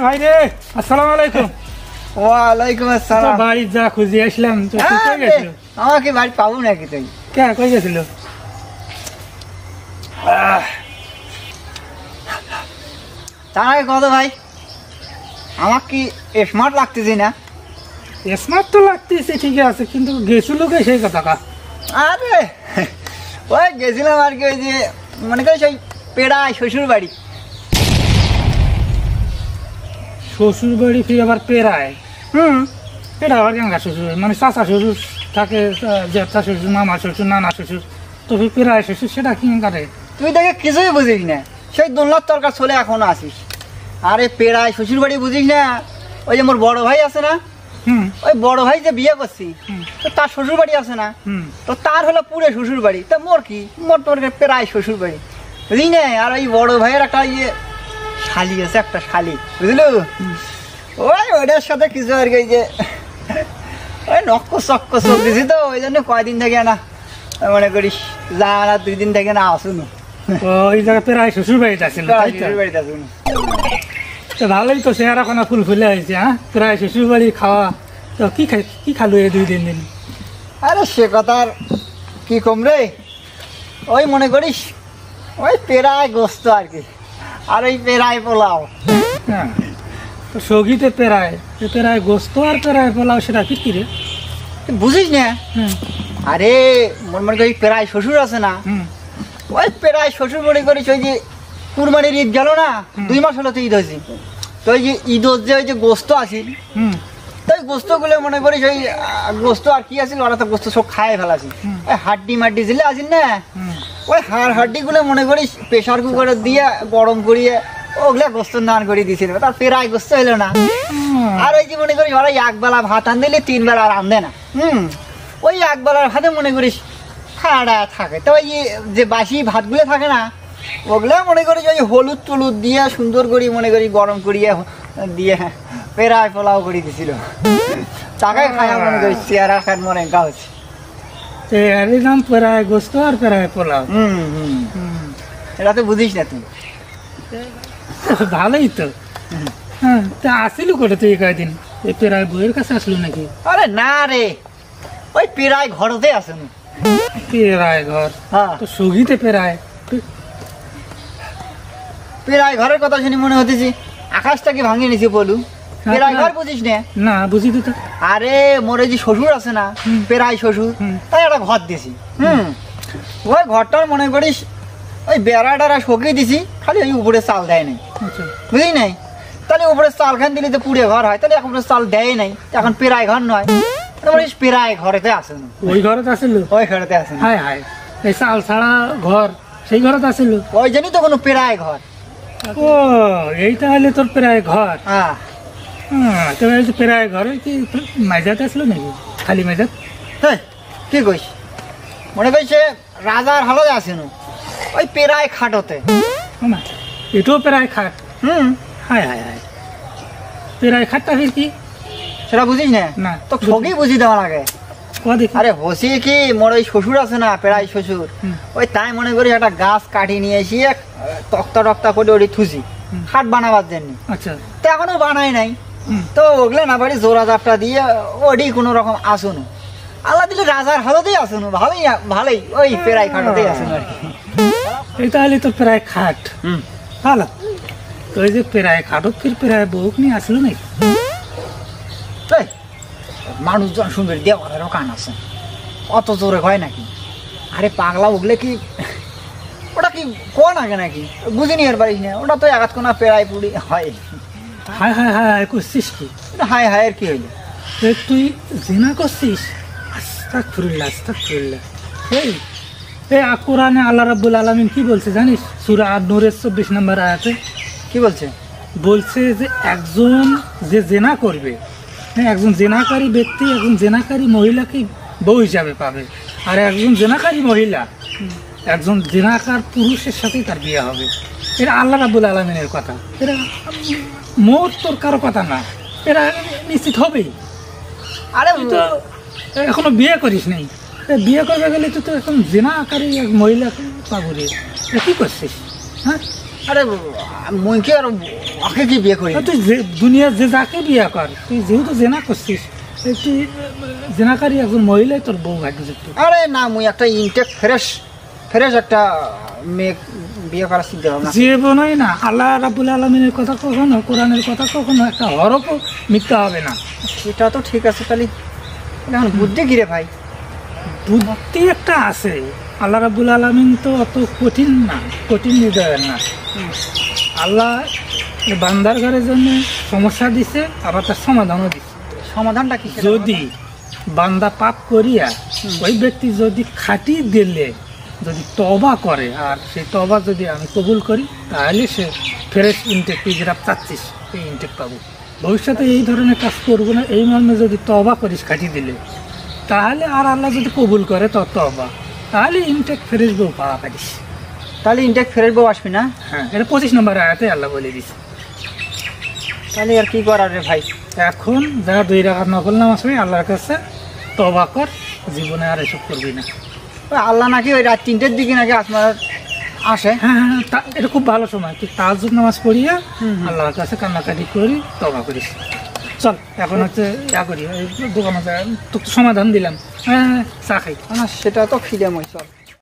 ভাই রে, আসসালামু আলাইকুম। ওয়ালাইকুম আসসালাম। বাড়ি যা খুঁজে আসলাম, তো কই গেছিল? আমাকে বাড়ি পাবো নাকি তুই? কে কই গেছিল? তার আগে কত ভাই, আমার কি স্মার্ট লাগতেছি না? স্মার্ট তো লাগতেছে, ঠিক আছে, কিন্তু গেছিল কে সেই কথা কা? আরে ওই গেছিলাম আর কি, ওই যে মনে করি সেই পেড়ায় শ্বশুর বাড়ি। শ্বশুর বাড়ি ফিরে আবার পেরায়? পেরা আবার গঙ্গা শ্বশুর, মানে চাচা শ্বশুর থাকে, জ্যাঠা শ্বশুর, মামা শ্বশুর, নানা শ্বশুর, তো পেরায় শ্বশুর, সেটা কি কাটে? তুই দেখে কিছুই বুঝিস না, সেই দোলনার তরকার চলে এখনো আসিস। আরে পেড়ায় শ্বশুর বাড়ি বুঝিস না? ওই যে মোর বড় ভাই আছে না, ওই বড় ভাই যে বিয়ে করছি, তো তার শ্বশুর বাড়ি আছে না, তো তার হলো পুরে শ্বশুর বাড়ি। তা মোর কি, মোর তোর প্রায় শ্বশুর বাড়ি, বুঝলি না? আর ওই বড় ভাইয়ের একটা ইয়ে শালি আছে, একটা শালি, বুঝলো? ওইটার সাথে কিছু আর কি, যে ওই নক্ক চক্ক চলতেছি, তো ওই জন্য কয়দিন থেকে না মনে করিস যা না, 2 দিন থেকে না আসুন। ওই জায়গা পেরায় শ্বশুর বাড়িতে আসছিল? শ্বশুর বাড়িতে আসুন। তো ভালোই তো, চেহারা কোনো ফুল ফুলে হয়েছে। হ্যাঁ, প্রায় শ্বশুর বাড়ি খাওয়া, তো কি খালো এই 2-3 দিন? আরে সে কথা আর কি কম রে, ওই মনে করিস ওই পেরায় গোস্ত আর কি, আর ওই পেরায় পোলাও। হ্যাঁ, তো সগিতে পেরায় গোস্ত আর পেরায় পোলাও, সেটা কি রে? বুঝিস না? আরে মনে করি পেরায় শ্বশুর আছে না, ওই পেরায় শ্বশুর মনে করিস ওই যে কুরবানির ঈদ গেল না, 2 মাস হলো তো ঈদ হয়েছে, তো ওই যে ঈদ যে ওই যে গোস্ত আছে, তো ওই গোস্ত গুলো মনে করিস ওই গোস্ত আর কি আছে, ওরা তো গোস্ত সব খায় ফেলাছি, ওই হাড্ডি মাড্ডি ছিল আছে না, ওই হাড্ডি গুলো মনে করিস প্রেশার কুকারে দিয়ে গরম করিয়ে ওগুলা গোস্ত নান করে দিয়েছিল, তার পেরায় গোস্ত হইলো না। আর ওই যে মনে করিস ওরা 1 বেলা ভাত আন দিলে 3 বেলা আর আনবে না, ওই 1 বেলার ভাতে মনে করিস খাড়া থাকে। তো ওই যে বাসি ভাতগুলো থাকে না, ওগুলো মনে করিস ওই হলুদ টলুদ দিয়ে সুন্দর করে মনে করি গরম করিয়ে দিয়ে পেরায় পোলাও করে দিছিল, তাকে খায় মনে করিস চেয়ারা খাট মনে গাছ। নাম পেরায় গোস্ত আর পেরায় পোলাও। এটা তো বুঝিস না তুই? ভালোই তো। হ্যাঁ, তা আসিল কোটা তুই কয়দিন? এই পেরায় বইয়ের কাছে আসলো নাকি? আরে না রে, ওই পেরায় ঘরতে আসেন। পেরায় ঘর? হ্যাঁ, তো সগিতে পেরায় ঘরের কথা শুনি মনে হতেছি আকাশটা কি ভাঙিয়ে নিছি বলু। পেরায় ঘর বুঝিস না? না, বুঝি তো। আরে মোর যে শ্বশুর আছে না, পেরায় শ্বশুর, তাই একটা ঘর দিছি। ওই ঘরটার মনে করিস ওই বেড়া টেড়া শকিয়ে দিছি, খালি ওই উপরে চাল দেয় নাই, বুঝলি নাই? তাহলে উপরে চাল খান দিলে তো পুড়ে ঘর হয়, তাহলে এখন চাল দেয় নাই, এখন পেরায় ঘর নয়, পেরায় ঘরেতে আসে। ওই ঘরেতে আসিল? ওই ঘরেতে আসে। হায় হায়, এই চাল ছাড়া ঘর, সেই ঘরেতে আসিল? ওই জন্যই তো কোনো পেরায় ঘর। ও, এই তাহলে তোর পেরায় ঘর? হ্যাঁ, তো পেরায় ঘরে কি মাইজাতে আসলো নাকি? খালি মাইজাত? কি কইস? মনে করিস রাজার হালতে আসেন ওই পেরায় খাটতে। এটাও পেরায় খাট? হায় হায় হায়, পেরায় খাটটা ফির কি সেটা বুঝিস না? না, তো সবই বুঝি দেওয়া লাগে। আরে বসি কি, মোর ওই শ্বশুর আছে না, পেরায় শ্বশুর, ওই তাই মনে করি একটা গাছ কাটি নিয়ে এসে তক্তা টক্তা করে ওটি থুসি খাট বানাবার জন্য। আচ্ছা, তো এখনো বানাই নাই, তো ওগুলো না বাড়ি জোড়া জাপটা দিয়ে ওটি কোনো রকম আসুন, আল্লাহ দিলে রাজার হালতেই আসুন, ভালোই ওই পেরায় খাটতেই আসুন আর কি। এই তাহলে তো প্রায় খাট ভালো। তো এই যে পেরায় খাটত ফির পেরায় বউক নিয়ে আসলো নাকি? মানুষজন সুন্দর দেওয়ালেরও কান আছে, অত জোরে হয় নাকি? আরে পাগলা, ওগুলো কি ওটা কি কোন আগে নাকি বুঝিনি আর পারিস না? ওটা তো আঘাত কোনা পেরায় পুড়ি হয়। হায় হায় হায় করছিস কি? হায় হায় এর কি হইলো? তুই জিনা করছিস? আস্তাগফিরুল্লাহ, আস্তাগফিরুল্লাহ। এই কোরআনে আল্লাহ রাব্বুল আলামিন কি বলছে জানিস? সূরা আন-নূরের 24 নম্বর আয়াতে কি বলছে? বলছে যে একজন যে জেনা করবে, একজন জেনাকারী ব্যক্তি একজন জেনাকারী মহিলাকে বউ হিসাবে পাবে, আর একজন জেনাকারী মহিলা একজন জেনাকার পুরুষের সাথেই তার বিয়ে হবে। এটা আল্লাহ রাব্বুল আলামিনের কথা, এটা মোর তোর কারো কথা না, এটা নিশ্চিত হবেই। আরে তো এখনো বিয়ে করিস নাই, বিয়ে করবে গেলে তো এখন জেনাকারী এক মহিলাকে পাবো রে, কি করছিস? হ্যাঁ, আরে মুই কি আর ওকে কি বিয়ে করি? তুই দুনিয়ার যে যাকে বিয়ে কর, তুই যেহেতু জেনা করছিস, তুই জেনাকারী একজন মহিলাই তোর বউ ভাগ্যযুক্ত। আরে না, মুই একটা ইনটেক ফ্রেশ একটা মেয়ে বিয়ে করার চিন্তা ভাবনা। জীবনই না, আল্লাহ রাব্বুল আলামিনের কথা কখনো, কোরআনের কথা কখনো একটা হরফও মিথ্যা হবে না। সেটা তো ঠিক আছে, তাহলে এখন বুদ্ধি কি রে ভাই? বুদ্ধি একটা আছে। আল্লাহ রাব্বুল আলামিন তো অত কঠিন না, কঠিন হৃদয়ের না। আল্লাহ বান্দার ঘরের জন্য সমস্যা দিছে, আবার তার সমাধানও দিছে। সমাধানটা কি? যদি বান্দা পাপ করিয়া ওই ব্যক্তি যদি খাটি দিলে যদি তবা করে, আর সেই তবা যদি আমি কবুল করি, তাহলে সে ফ্রেশ ইনটেক, তুই যেটা চাচ্ছিস এই ইনটেক পাবো। ভবিষ্যতে এই ধরনের কাজ করবো না, এই মর্মে যদি তবা করিস খাটি দিলে, তাহলে আর আল্লাহ যদি কবুল করে তোর তবা, তাহলে ইনটেক ফ্রেশ বউ পাওয়া পারিস। তাহলে ইনটেক ফেরত বউ আসবি না? হ্যাঁ, এটা 25 নম্বর আয়াতে আল্লাহ বলে দিছে। তাহলে আর কি করার রে ভাই? এখন যারা 2 রাকাত নফল নামাজ পড়ে আল্লাহর কাছে তবা কর, জীবনে আর এসব করবি না। ওই আল্লাহ নাকি ওই রাত 3টের দিকে নাকি আপনার আসে। হ্যাঁ হ্যাঁ, এটা খুব ভালো সময়, তুই তাহাজ্জুদ নামাজ পড়িয়া আল্লাহর কাছে কান্নাকাটি করি, তবা করিস। চল এখন হচ্ছে ইয়া করি, দোকানে তোকে সমাধান দিলাম। হ্যাঁ, চা খাই। না সেটা তো খিদে মই, চল।